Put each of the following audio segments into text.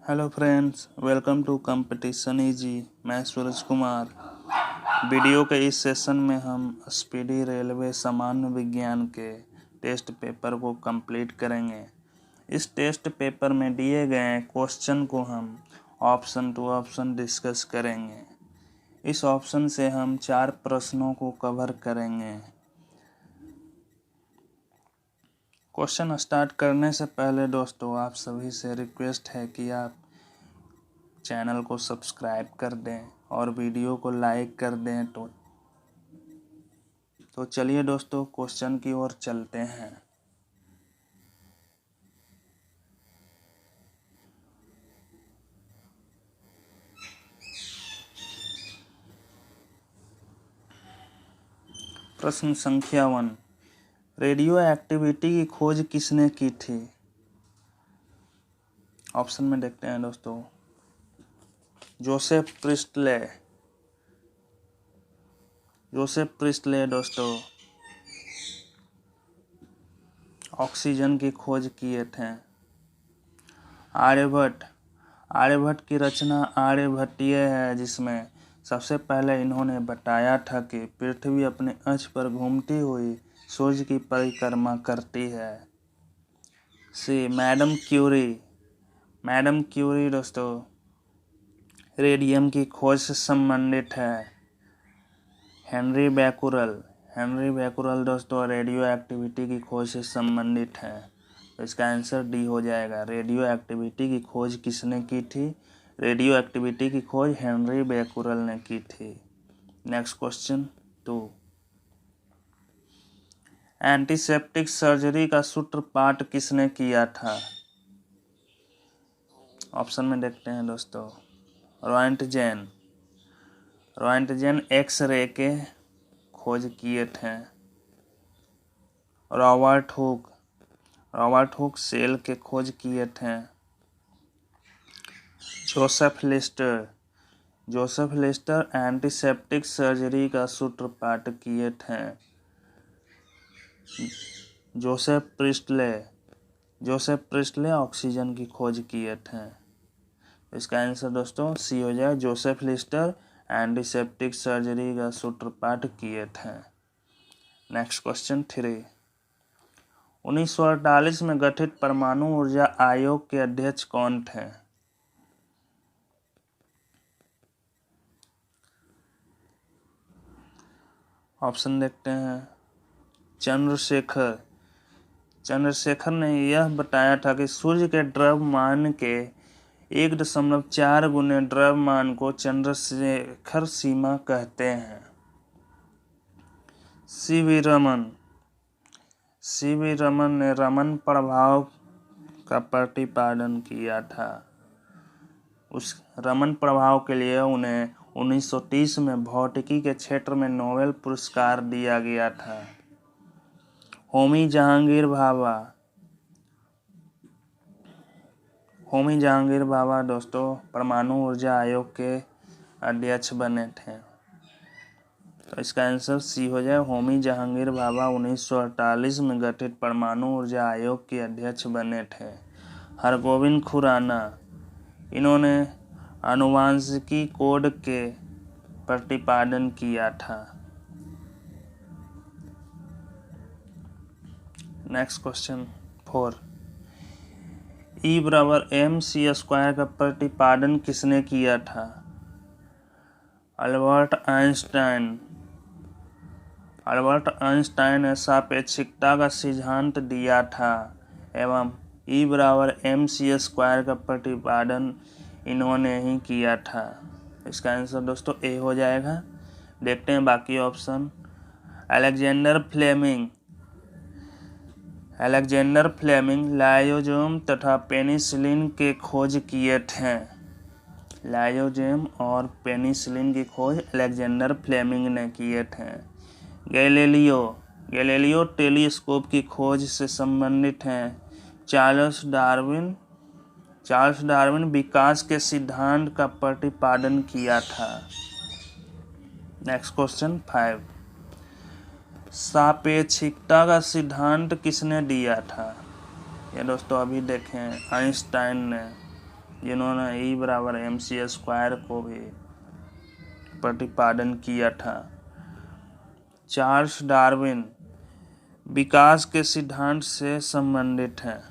Hello friends, welcome to competition easy. मैं Suraj Kumar. Video के इस सेशन में हम स्पीडी रेलवे सामान्य विज्ञान के टेस्ट पेपर को कंप्लीट करेंगे। इस टेस्ट पेपर में दिए गए क्वेश्चन को हम ऑप्शन टू ऑप्शन डिस्कस करेंगे। इस ऑप्शन से हम 4 प्रश्नों को कवर करेंगे। क्वेश्चन स्टार्ट करने से पहले दोस्तों आप सभी से रिक्वेस्ट है कि आप चैनल को सब्सक्राइब कर दें और वीडियो को लाइक कर दें। तो चलिए दोस्तों क्वेश्चन की ओर चलते हैं। प्रश्न संख्या 1, रेडियो एक्टिविटी की खोज किसने की थी? ऑप्शन में देखते हैं दोस्तों। जोसेफ प्रिस्टले दोस्तों ऑक्सीजन की खोज किए थे। आर्यभट्ट की रचना आर्यभट्टीय है, जिसमें सबसे पहले इन्होंने बताया था कि पृथ्वी अपने अक्ष पर घूमती हुई सूर्य की परिक्रमा करती है। मैडम क्यूरी दोस्तों रेडियम की खोज से संबंधित है। हेनरी बैकुरल दोस्तों रेडियो एक्टिविटी की खोज से संबंधित है। तो इसका आंसर डी हो जाएगा। रेडियो एक्टिविटी की खोज किसने की थी? रेडियो एक्टिविटी की खोज हेनरी बैकुरल ने की थी। नेक्स्ट क्वेश्चन 2, एंटीसेप्टिक सर्जरी का सूत्रपात किसने किया था? ऑप्शन में देखते हैं दोस्तों। रॉन्टजेन एक्स-रे के खोज किए थे। रॉबर्ट हुक सेल के खोज किए थे। जोसेफ लिस्टर एंटीसेप्टिक सर्जरी का सूत्रपात किए थे। जोसेफ प्रिस्टले ऑक्सीजन की खोज किए थे। इसका आंसर दोस्तों सी हो जाए। जोसेफ लिस्टर एंटीसेप्टिक सर्जरी का सूत्रपात किए थे। नेक्स्ट क्वेश्चन 3, 1948 में गठित परमाणु ऊर्जा आयोग के अध्यक्ष कौन थे? ऑप्शन देखते हैं। चंद्रशेखर ने यह बताया था कि सूर्य के द्रव्यमान के 1.4 गुने द्रव्यमान को चंद्रशेखर सीमा कहते हैं। सी वी रमन ने रमन प्रभाव का प्रतिपादन किया था। उस रमन प्रभाव के लिए उन्हें 1930 में भौतिकी के क्षेत्र में नोबेल पुरस्कार दिया गया था। होमी जहांगीर भाभा दोस्तों परमाणु ऊर्जा आयोग के अध्यक्ष बने थे। तो इसका आंसर सी हो जाए। होमी जहांगीर भाभा 1948 में गठित परमाणु ऊर्जा आयोग के अध्यक्ष बने थे। हरगोविंद खुराना, इन्होंने आनुवांशिकी कोड के प्रतिपादन किया था। नेक्स्ट क्वेश्चन 4, E=mc² का प्रतिपादन किसने किया था? अल्बर्ट आइंस्टाइन ने सापेक्षिकता का सिद्धांत दिया था एवं E=mc² का प्रतिपादन इन्होंने ही किया था। इसका आंसर दोस्तों ए हो जाएगा। देखते हैं बाकी ऑप्शन। अलेक्जेंडर फ्लेमिंग लाइसोजाइम तथा पेनिसिलिन के खोज किए थे। लाइसोजाइम और पेनिसिलिन की खोज अलेक्जेंडर फ्लेमिंग ने किए थे। गैलीलियो टेलीस्कोप की खोज से संबंधित हैं। चार्ल्स डार्विन विकास के सिद्धांत का प्रतिपादन किया था। नेक्स्ट क्वेश्चन 5, सापेक्षिकता का सिद्धांत किसने दिया था? ये दोस्तों अभी देखें आइंस्टाइन ने। जिन्होंने E=mc² को भी प्रतिपादन किया था। चार्ल्स डार्विन विकास के सिद्धांत से संबंधित है।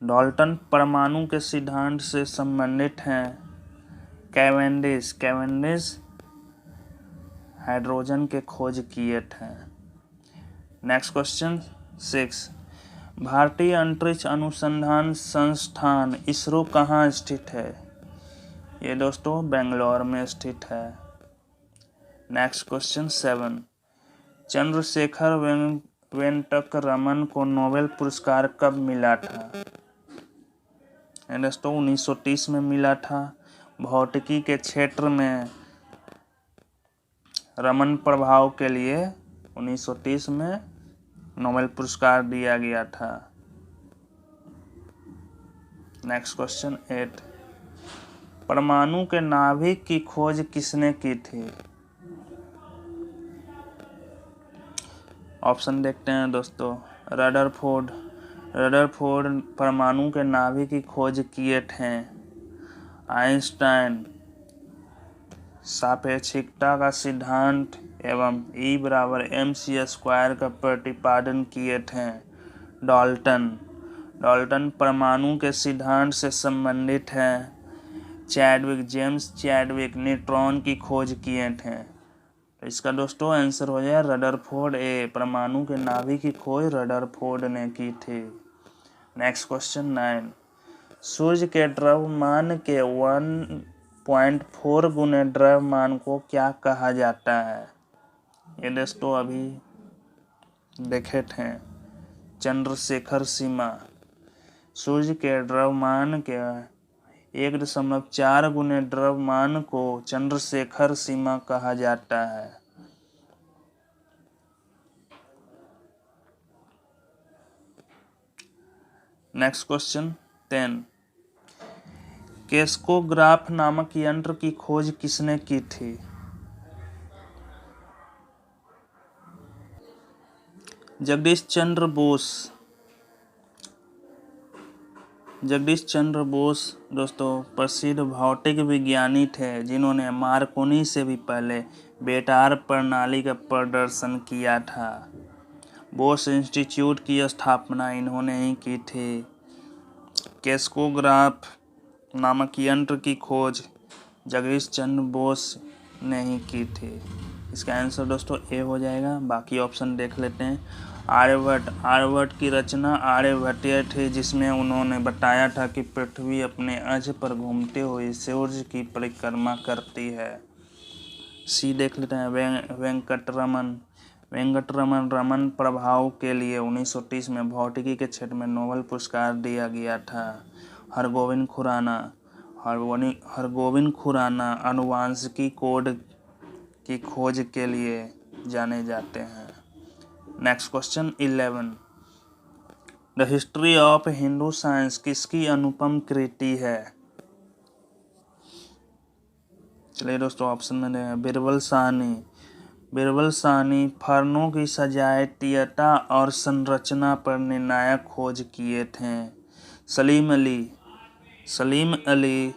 डाल्टन परमाणु के सिद्धांत से संबंधित हैं। कैवेंडिश हाइड्रोजन के खोज किए थे। नेक्स्ट क्वेश्चन 6, भारतीय अंतरिक्ष अनुसंधान संस्थान इसरो कहाँ स्थित है? ये दोस्तों बेंगलोर में स्थित है। नेक्स्ट क्वेश्चन 7, चंद्रशेखर वेंकट रमन को नोबेल पुरस्कार कब मिला था? दोस्तों 1930 में मिला था। भौतिकी के क्षेत्र में रमन प्रभाव के लिए 1930 में नोबेल पुरस्कार दिया गया था। नेक्स्ट क्वेश्चन 8, परमाणु के नाभिक की खोज किसने की थी? ऑप्शन देखते हैं दोस्तों। रदरफोर्ड परमाणु के नाभिक की खोज किए थे। आइंस्टाइन सापेक्षिकता का सिद्धांत एवं E=mc² का प्रतिपादन किए थे। डाल्टन परमाणु के सिद्धांत से संबंधित है। जेम्स चैडविक न्यूट्रॉन की खोज किए थे। इसका दोस्तों आंसर हो जाए रदरफोर्ड। परमाणु के नाभिक की खोज रदरफोर्ड ने की थी। नेक्स्ट क्वेश्चन 9, सूर्य के द्रव्यमान के 1.4 गुने द्रव्यमान को क्या कहा जाता है? ये दोस्तों अभी देखे थे, चंद्रशेखर सीमा। सूर्य के द्रव्यमान के 1.4 गुने द्रव्यमान को चंद्रशेखर सीमा कहा जाता है। नेक्स्ट क्वेश्चन 10, केस्कोग्राफ नामक यंत्र की खोज किसने की थी? जगदीश चंद्र बोस दोस्तों प्रसिद्ध भौतिक विज्ञानी थे जिन्होंने मार्कोनी से भी पहले बेतार प्रणाली का प्रदर्शन किया था। बोस इंस्टीट्यूट की स्थापना इन्होंने ही की थी। केस्कोग्राफ नामक यंत्र की खोज जगदीश चंद्र बोस ने ही की थी। इसका आंसर दोस्तों ए हो जाएगा। बाकी ऑप्शन देख लेते हैं। आर्यभट्ट की रचना आर्यभट्टीय थी, जिसमें उन्होंने बताया था कि पृथ्वी अपने अक्ष पर घूमते हुए सूर्य की परिक्रमा करती है। सी देख लेते हैं। वेंकटरमन रमन प्रभाव के लिए 1930 में भौतिकी के क्षेत्र में नोबेल पुरस्कार दिया गया था। हरगोविंद खुराना आनुवंशिकी कोड की खोज के लिए जाने जाते हैं। Next question 11, the history of Hindu science किसकी अनुपम कृति है? चलिए दोस्तों ऑप्शन में दें। बिरबल साहनी फर्नों की सजातीयता और संरचना पर निर्णायक खोज किए थे। सलीम अली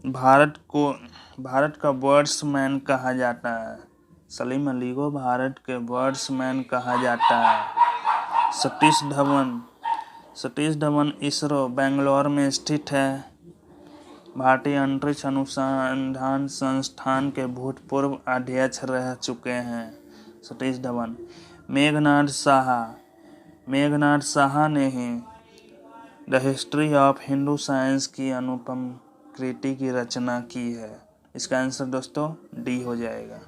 भारत का बर्ड्समैन कहा जाता है। सलीम अली को भारत के बर्ड्समैन कहा जाता है। सतीश धवन इसरो बेंगलोर में स्थित है। भारतीय अंतरिक्ष अनुसंधान संस्थान के भूतपूर्व अध्यक्ष रह चुके हैं सतीश धवन। मेघनाद साहा ने ही the history of Hindu science की अनुपम कृति की रचना की है। इसका आंसर दोस्तों डी हो जाएगा।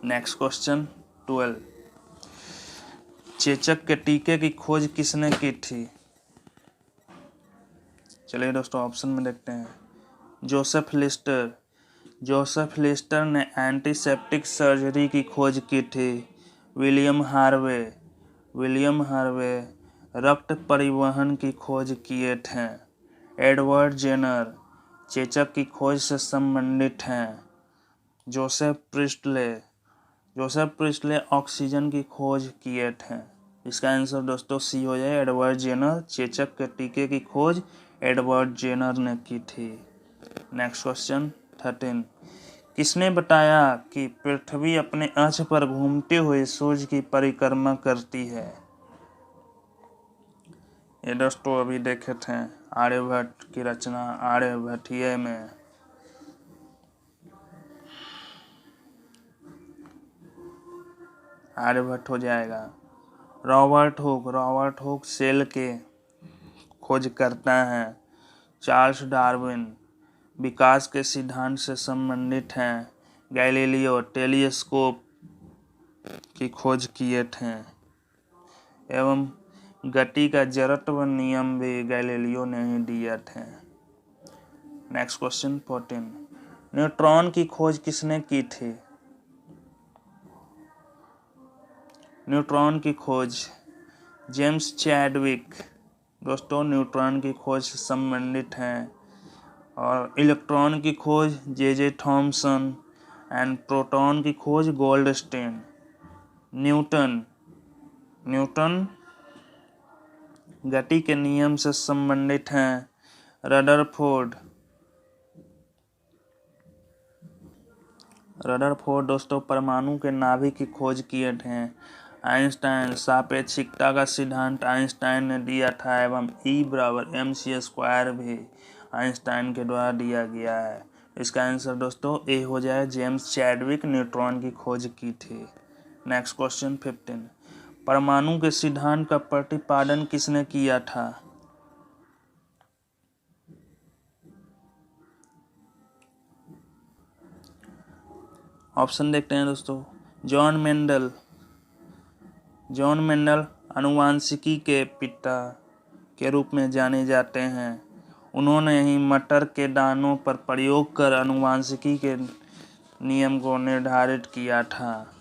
नेक्स्ट क्वेश्चन 12, चेचक के टीके की खोज किसने की थी? चलिए दोस्तों ऑप्शन में देखते हैं। जोसेफ लिस्टर ने एंटीसेप्टिक सर्जरी की खोज की थी। विलियम हार्वे रक्त परिवहन की खोज किए थे। एडवर्ड जेनर चेचक की खोज से संबंधित हैं। जोसेफ जोसेफ प्रिस्टले ऑक्सीजन की खोज किए थे। इसका आंसर दोस्तों सी हो जाए एडवर्ड जेनर। चेचक के टीके की खोज एडवर्ड जेनर ने की थी। Next question 13। किसने बताया कि पृथ्वी अपने अक्ष पर घूमते हुए सूर्य की परिक्रमा करती है? ये दोस्तों अभी देखे थे आर्यभट्ट की रचना आर्यभट्टीय में। आर्यभट्ट हो जाएगा। रॉबर्ट हुक सेल के खोज करता है। चार्ल्स डार्विन विकास के सिद्धांत से संबंधित हैं। गैलीलियो टेलीस्कोप की खोज किए थे एवं गति का जड़त्व नियम भी गैलीलियो ने ही दिया थे। Next question 14। न्यूट्रॉन की खोज किसने की थी? न्यूट्रॉन की खोज जेम्स चैडविक दोस्तों न्यूट्रॉन की खोज से संबंधित हैं। और इलेक्ट्रॉन की खोज जे थॉमसन एंड प्रोटॉन की खोज गोल्डस्टीन। न्यूटन गति के नियम से संबंधित हैं। रदरफोर्ड दोस्तों परमाणु के नाभिक की खोज किए थे। आइंस्टाइन सापेक्षिकता का सिद्धांत आइंस्टाइन ने दिया था एवं E=mc² भी आइंस्टाइन के द्वारा दिया गया है। इसका आंसर दोस्तों ए हो जाए जेम्स चैडविक न्यूट्रॉन की खोज की थी। Next question 15। परमाणु के सिद्धांत का प्रतिपादन किसने किया था? ऑप्शन देखते हैं दोस्तों। जॉन मेंडल आनुवांशिकी के पिता के रूप में जाने जाते हैं। उन्होंने ही मटर के दानों पर प्रयोग कर आनुवांशिकी के नियम को निर्धारित किया था।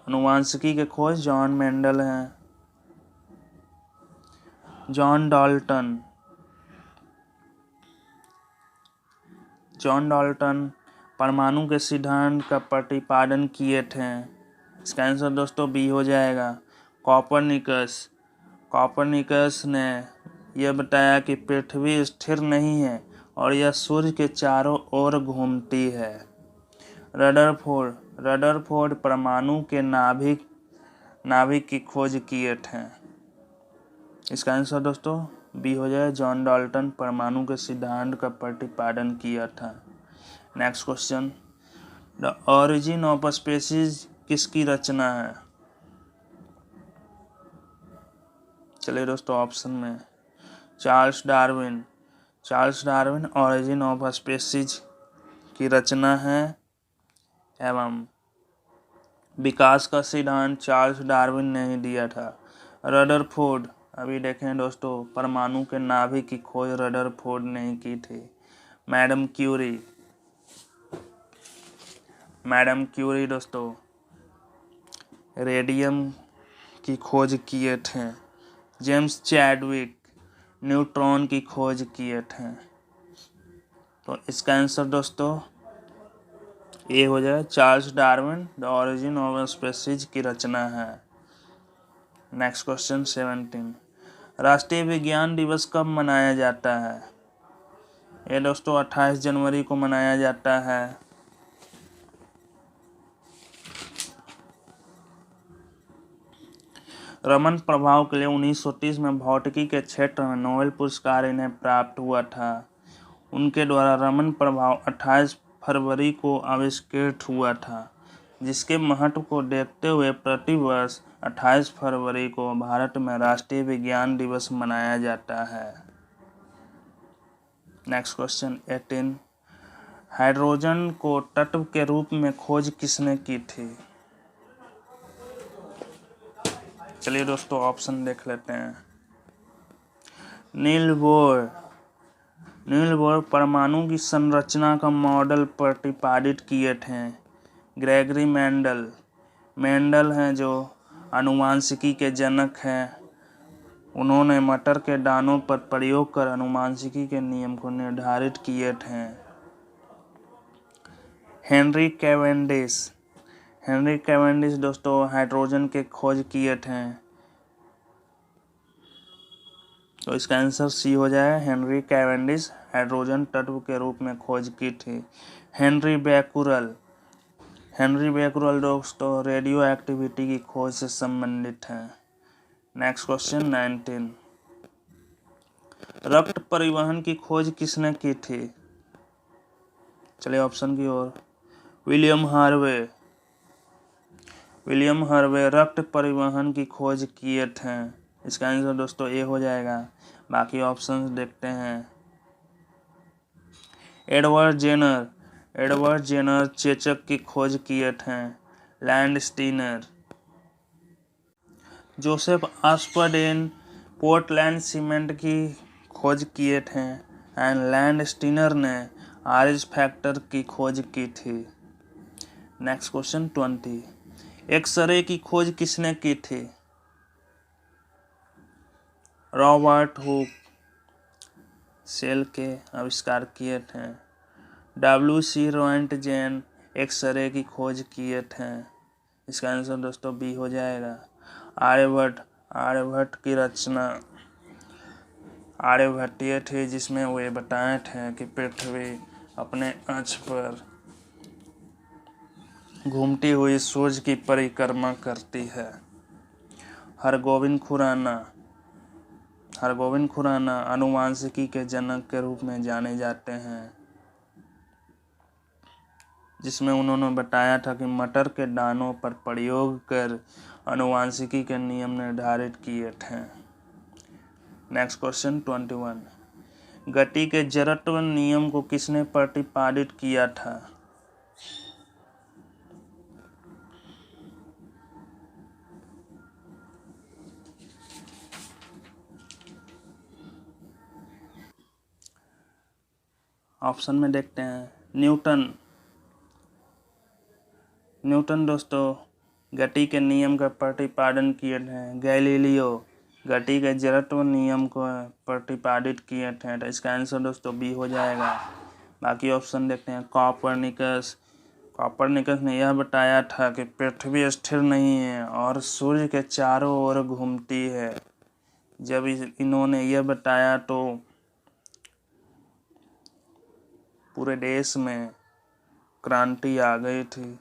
आनुवांशिकी के खोज जॉन मेंडल हैं। जॉन डाल्टन परमाणु के सिद्धांत का प्रतिपादन किए थे। इसका आंसर दोस्तों बी हो जाएगा। कॉपरनिकस ने यह बताया कि पृथ्वी स्थिर नहीं है और यह सूर्य के चारों ओर घूमती है। रदरफोर्ड परमाणु के नाभिक की खोज किए थे। इसका आंसर दोस्तों बी हो जाए। जॉन डाल्टन परमाणु के सिद्धांत का प्रतिपादन किया था। Next question. The origin of species किसकी रचना है? चलिए दोस्तों ऑप्शन में Charles Darwin origin of species की रचना है एवं विकास का सिद्धांत चार्ल्स डार्विन ने ही दिया था। रदरफोर्ड अभी देखें दोस्तों परमाणु के नाभिक की खोज रदरफोर्ड ने ही की थी। मैडम क्यूरी दोस्तों रेडियम की खोज किए थे। जेम्स चैडविक न्यूट्रॉन की खोज किए थे। तो इसका आंसर दोस्तों ए हो जाए। Charles Darwin the origin of species की रचना है। Next question 17। राष्ट्रीय विज्ञान दिवस कब मनाया जाता है? ये दोस्तों 28 जनवरी को मनाया जाता है। रमन प्रभाव के लिए 1930 में भौतिकी के क्षेत्र में नोबेल पुरस्कार इन्हें प्राप्त हुआ था। उनके द्वारा रमन प्रभाव 28 फरवरी को आविष्कृत हुआ था, जिसके महत्व को देखते हुए प्रतिवर्ष 28 फरवरी को भारत में राष्ट्रीय विज्ञान दिवस मनाया जाता है। Next question 18। हाइड्रोजन को तत्व के रूप में खोज किसने की थी? चलिए दोस्तों ऑप्शन देख लेते हैं। नील बोर परमाणु की संरचना का मॉडल प्रतिपादित किए थे। ग्रेगरी मेंडल हैं जो आनुवांशिकी के जनक हैं। उन्होंने मटर के दानों पर प्रयोग कर आनुवांशिकी के नियम को निर्धारित किए थे। हेनरी कैवेंडिश हेनरी कैवेंडिश दोस्तों हाइड्रोजन के खोज किए थे, तो इसका आंसर सी हो जाएगा। हेनरी कैवेंडिश हाइड्रोजन तत्व के रूप में खोज की थी। हेनरी बैकुरल दोस्तों रेडियो एक्टिविटी की खोज से संबंधित है। नेक्स्ट क्वेश्चन 19, रक्त परिवहन की खोज किसने की थी? चलिए ऑप्शन की ओर। विलियम हार्वे रक्त परिवहन की खोज किए थे। इसका आंसर दोस्तों ए हो जाएगा। बाकी ऑप्शंस देखते हैं। एडवर्ड जेनर चेचक की खोज किए थे। लैंडस्टीनर। जोसेफ आस्पर्डेन पोर्टलैंड सीमेंट की खोज किए थे एंड लैंडस्टीनर ने आरिस फैक्टर की खोज की थी। नेक्स्ट क्वेश्चन 20, एक्सरे की खोज किसने की थी? रॉबर्ट हुक सेल के आविष्कार किए थे। WC रोएंटजेन एक्सरे की खोज किए थे। इसका आंसर दोस्तों बी हो जाएगा। आर्यभट्ट की रचना आर्यभट्टीय थी, जिसमें वे बताए थे कि पृथ्वी अपने अक्ष पर घूमती हुई सूर्य की परिक्रमा करती है। हरगोविंद खुराना आनुवांशिकी के जनक के रूप में जाने जाते हैं, जिसमें उन्होंने बताया था कि मटर के दानों पर प्रयोग कर आनुवांशिकी के नियम निर्धारित किए थे। नेक्स्ट क्वेश्चन 21, गति के जड़त्व नियम को किसने प्रतिपादित किया था? ऑप्शन में देखते हैं। न्यूटन दोस्तों गति के नियम का प्रतिपादन किए थे। गैलीलियो गति के जड़त्व नियम को प्रतिपादित किए थे। तो इसका आंसर दोस्तों बी हो जाएगा। बाकी ऑप्शन देखते हैं। कॉपरनिकस ने यह बताया था कि पृथ्वी स्थिर नहीं है और सूर्य के चारों ओर घूमती है। जब इन्होंने यह बताया तो पूरे देश में क्रांति आ गई थी।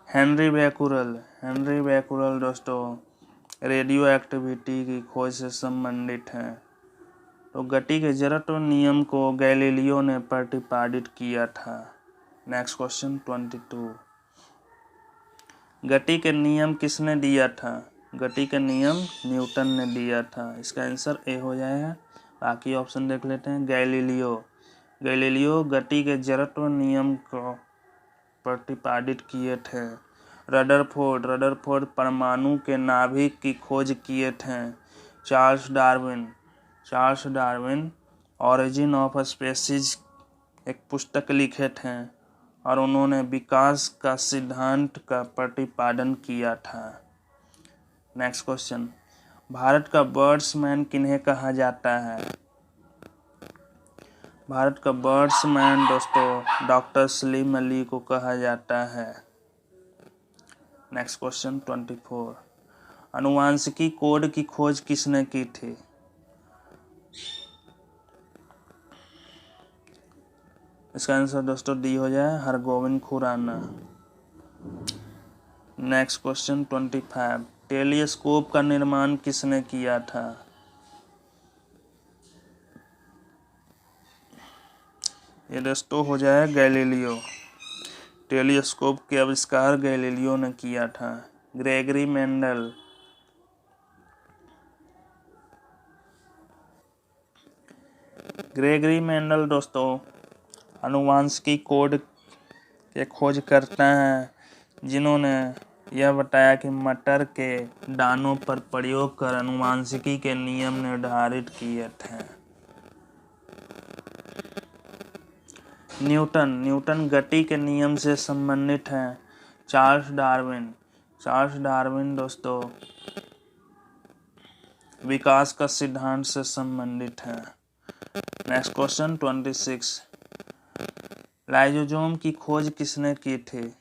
हेनरी बैकुरल दोस्तों रेडियो एक्टिविटी की खोज से संबंधित है। तो गति के जड़त्व नियम को गैलीलियो ने प्रतिपादित किया था। नेक्स्ट क्वेश्चन 22, गति के नियम किसने दिया था? गति के नियम न्यूटन ने दिया था। इसका आंसर ए हो जाएगा। बाकी ऑप्शन देख लेते हैं। गैलीलियो गति के जड़त्व नियम को प्रतिपादित किए थे। रदरफोर्ड परमाणु के नाभिक की खोज किए थे। Charles Darwin origin of species एक पुस्तक लिखे थे और उन्होंने विकास का सिद्धांत का प्रतिपादन किया था। नेक्स्ट क्वेश्चन, भारत का बर्ड्समैन किन्हें कहा जाता है? भारत का बर्ड्समैन दोस्तों डॉक्टर सलीम अली को कहा जाता है। नेक्स्ट क्वेश्चन 24, आनुवांशिकी कोड की खोज किसने की थी? इसका आंसर दोस्तों डी हो जाए। Hargovind Khurana. Next question 25, telescope का निर्माण किसने किया था? ये दोस्तों हो जाए गैलीलियो। टेलीस्कोप के आविष्कार गैलीलियो ने किया था। ग्रेगरी मेंडल दोस्तों आनुवांशिकी कोड के खोज करते हैं, जिन्होंने यह बताया कि मटर के दानों पर प्रयोग कर आनुवांशिकी के नियम निर्धारित किए थे। न्यूटन गति के नियम से संबंधित हैं। चार्ल्स डार्विन दोस्तों विकास का सिद्धांत से संबंधित है। नेक्स्ट क्वेश्चन 26, लाइसोसोम की खोज किसने की थी?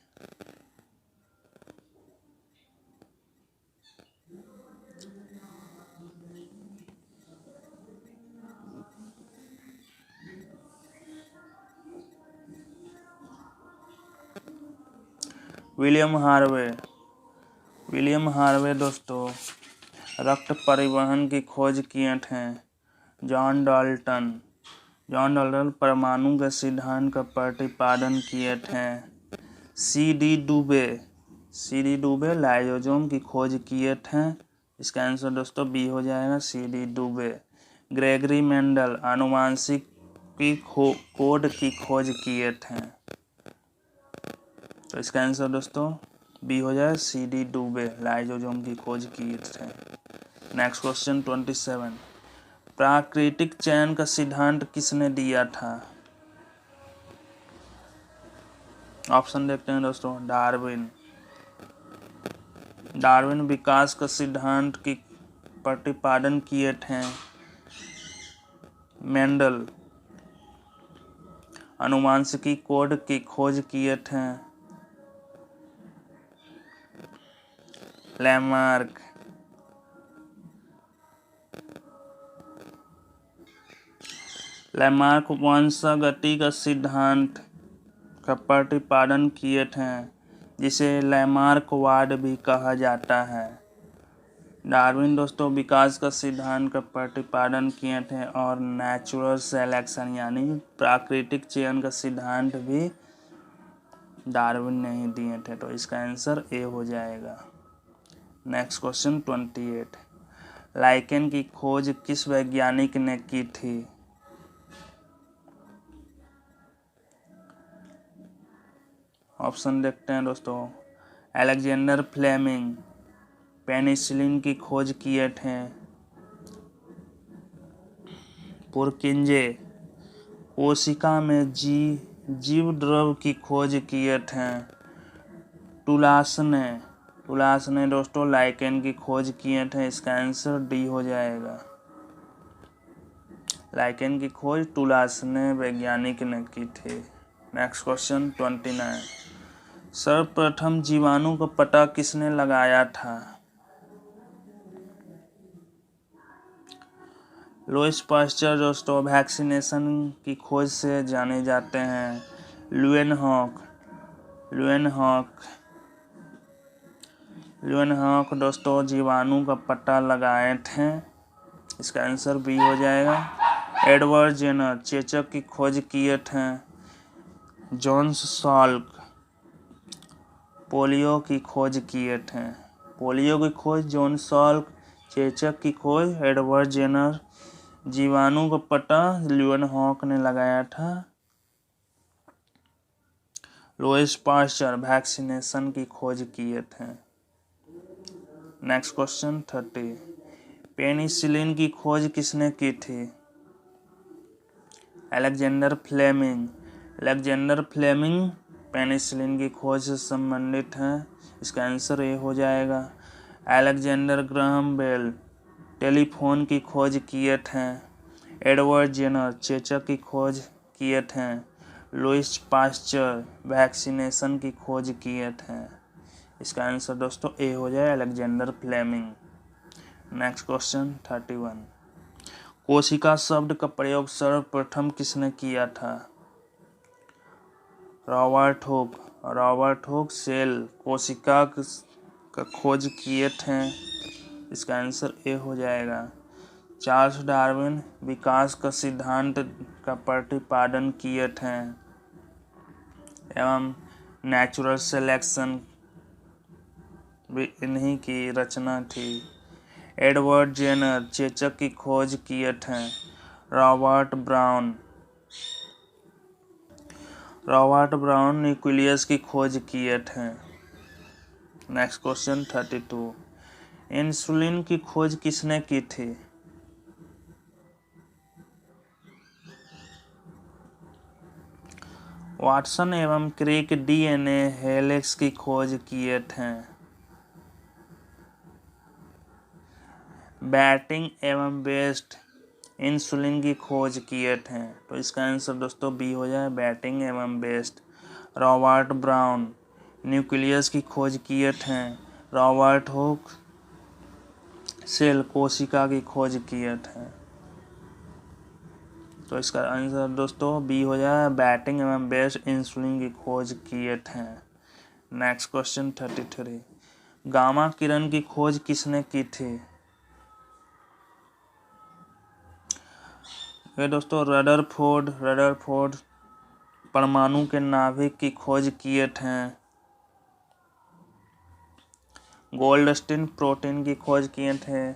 विलियम हार्वे दोस्तों रक्त परिवहन की खोज किए थे। जॉन डाल्टन परमाणु के सिद्धांत का प्रतिपादन किए थे। सी डी डुबे लाइसोसोम की खोज किए थे। इसका आंसर दोस्तों बी हो जाएगा, सी डी डुबे। ग्रेगरी मेंडल आनुवांशिक की कोड की खोज किए थे। तो इसका आंसर दोस्तों बी हो जाए, सी डी डुबे लाइसोसोम की खोज किए थे। नेक्स्ट क्वेश्चन 27, प्राकृतिक चयन का सिद्धांत किसने दिया था? ऑप्शन देखते हैं दोस्तों। डार्विन विकास का सिद्धांत की प्रतिपादन किए थे। मेंडल आनुवांशिकी कोड की खोज किए थे। लैमार्क वंशागति का सिद्धांत का प्रतिपादन किए थे, जिसे लैमार्कवाद भी कहा जाता है। डार्विन दोस्तों विकास का सिद्धांत का प्रतिपादन किए थे और नेचुरल सेलेक्शन यानी प्राकृतिक चयन का सिद्धांत भी डार्विन ने ही दिए थे। तो इसका आंसर ए हो जाएगा। नेक्स्ट क्वेश्चन 28, लाइकेन की खोज किस वैज्ञानिक ने की थी? ऑप्शन देखते हैं दोस्तों। अलेक्जेंडर फ्लेमिंग पेनिसिलिन की खोज किए थे। पुरकिंजे कोशिका में जीव द्रव की खोज किए थे। टुलास ने दोस्तों लाइकेन की खोज किए थे। इसका आंसर डी हो जाएगा। लाइकेन की खोज टुलास ने वैज्ञानिक ने की थी। नेक्स्ट क्वेश्चन 29, सर्वप्रथम जीवाणु का पता किसने लगाया था? लुईस पास्चर दोस्तों वैक्सीनेशन की खोज से जाने जाते हैं। ल्यूएनहॉक दोस्तों जीवाणु का पता लगाए थे। इसका आंसर बी हो जाएगा। एडवर्ड जेनर चेचक की खोज किए थे। जॉन्स साल्क पोलियो की खोज किए थे। पोलियो की खोज जॉन साल्क, चेचक की खोज एडवर्ड जेनर, जीवाणु का पता ल्यूएनहॉक ने लगाया था। लुईस पास्चर वैक्सीनेशन की खोज किए थे। नेक्स्ट क्वेश्चन 30, पेनिसिलिन की खोज किसने की थी? अलेक्जेंडर फ्लेमिंग पेनिसिलिन की खोज से संबंधित है। इसका आंसर ए हो जाएगा। अलेक्जेंडर ग्राहम बेल टेलीफोन की खोज किए थे। एडवर्ड जेनर चेचक की खोज किए थे। लुईस पास्चर वैक्सीनेशन की खोज किए थे। इसका आंसर दोस्तों ए हो जाए, अलेक्जेंडर फ्लेमिंग। नेक्स्ट क्वेश्चन 31, कोशिका शब्द का प्रयोग सर्वप्रथम किसने किया था? रॉबर्ट हुक सेल कोशिका का खोज किए थे। इसका आंसर ए हो जाएगा। चार्ल्स डार्विन विकास का सिद्धांत का प्रतिपादन किए थे एवं नेचुरल सिलेक्शन भी इन्हीं की रचना थी। एडवर्ड जेनर चेचक की खोज किए थे। रॉबर्ट ब्राउन न्यूक्लियस की खोज किए थे। नेक्स्ट क्वेश्चन 32, इंसुलिन की खोज किसने की थी? वाटसन एवं क्रिक डीएनए हेलिक्स की खोज किए थे। बैटिंग एवं बेस्ट इंसुलिन की खोज किए थे। तो इसका आंसर दोस्तों बी हो जाए, बैटिंग एवं बेस्ट। रॉबर्ट ब्राउन न्यूक्लियस की खोज किए थे। रॉबर्ट हुक सेल कोशिका की खोज किए थे। तो इसका आंसर दोस्तों बी हो जाए, बैटिंग एवं बेस्ट इंसुलिन की खोज किए थे। नेक्स्ट क्वेश्चन 33, गामा किरण की खोज किसने की थी? ये दोस्तों रदरफोर्ड परमाणु के नाभिक की खोज किए थे। गोल्डस्टीन प्रोटीन की खोज किए थे।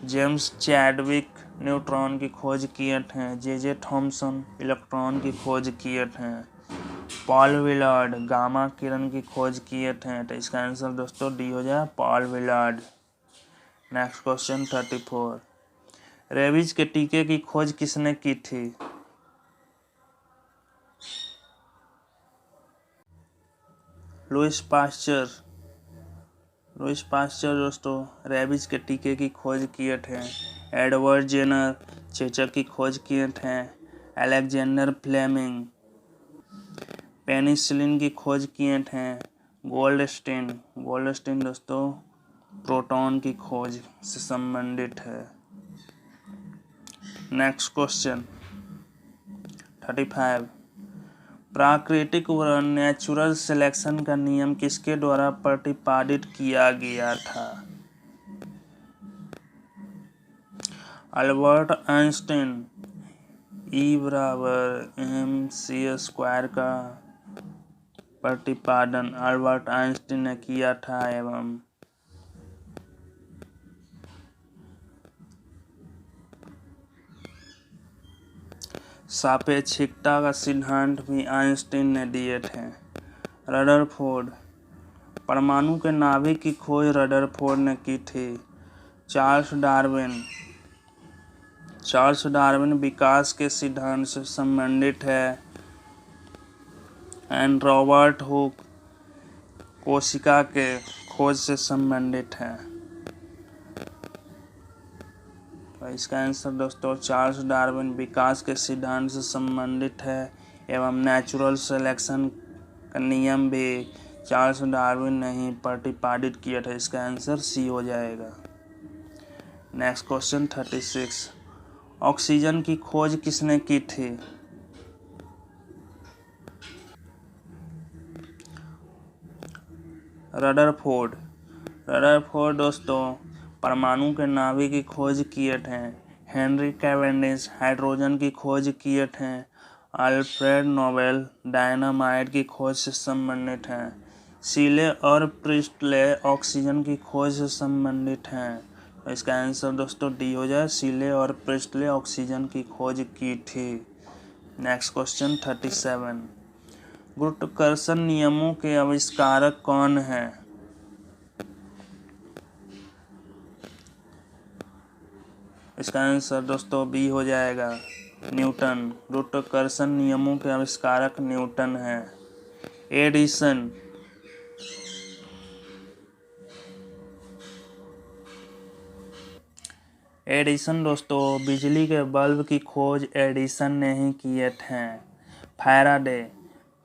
जेम्स चैडविक न्यूट्रॉन की खोज किए थे। जे थॉमसन इलेक्ट्रॉन की खोज किए थे। पॉल विलार्ड गामा किरण की खोज किए थे। तो इसका आंसर दोस्तों डी हो जाए Paul Willard. Next question 34, rabies के टीके की खोज किसने की थी? लुइस पास्चर दोस्तों रेबीज के टीके की खोज किए थे। एडवर्ड जेनर चेचक की खोज किए थे। अलेक्जेंडर फ्लेमिंग पेनिसिलिन की खोज किए थे। गोल्डस्टीन दोस्तों प्रोटॉन की खोज से संबंधित है। नेक्स्ट क्वेश्चन 35, प्राकृतिक वर्ण नेचुरल सिलेक्शन का नियम किसके द्वारा प्रतिपादित किया गया था? Albert Einstein. E=mc² का प्रतिपादन अल्बर्ट आइंस्टीन ने किया था एवं सापेक्षिकता का सिद्धांत भी आइंस्टीन ने दिए थे। रदरफोर्ड परमाणु के नाभिक की खोज रदरफोर्ड ने की थी। चार्ल्स डार्विन विकास के सिद्धांत से संबंधित है। एंड रॉबर्ट हुक कोशिका के खोज से संबंधित है। तो इसका आंसर दोस्तों चार्ल्स डार्विन विकास के सिद्धांत से संबंधित है एवं नेचुरल सिलेक्शन का नियम भी चार्ल्स डार्विन ने ही प्रतिपादित किया था। इसका आंसर सी हो जाएगा। नेक्स्ट क्वेश्चन 36, ऑक्सीजन की खोज किसने की थी? रदरफोर्ड दोस्तों परमाणु के नाभिक की खोज किए थे। हेनरी कैवेंडिश हाइड्रोजन की खोज किए थे। अल्फ्रेड नोबेल डायनामाइट की खोज से संबंधित हैं। सीले और प्रिस्टले ऑक्सीजन की खोज से संबंधित हैं। तो इसका आंसर दोस्तों डी हो जाए सीले और प्रिस्टले ऑक्सीजन की खोज की थी। नेक्स्ट क्वेश्चन 37, गुरुत्वाकर्षण नियमों के आविष्कारक कौन हैं? इसका आंसर दोस्तों बी हो जाएगा न्यूटन। गुरुत्वाकर्षण नियमों के आविष्कारक न्यूटन हैं। एडिसन दोस्तों बिजली के बल्ब की खोज एडिसन ने ही किए थे।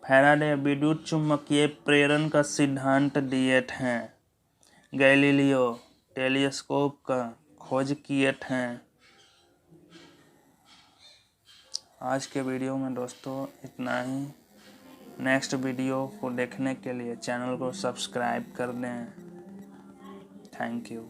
फैराडे विद्युत चुम्बकीय प्रेरण का सिद्धांत दिए थे। गैलीलियो टेलीस्कोप का खोज किए थे। आज के वीडियो में दोस्तों इतना ही। नेक्स्ट वीडियो को देखने के लिए चैनल को सब्सक्राइब कर दें। Thank you.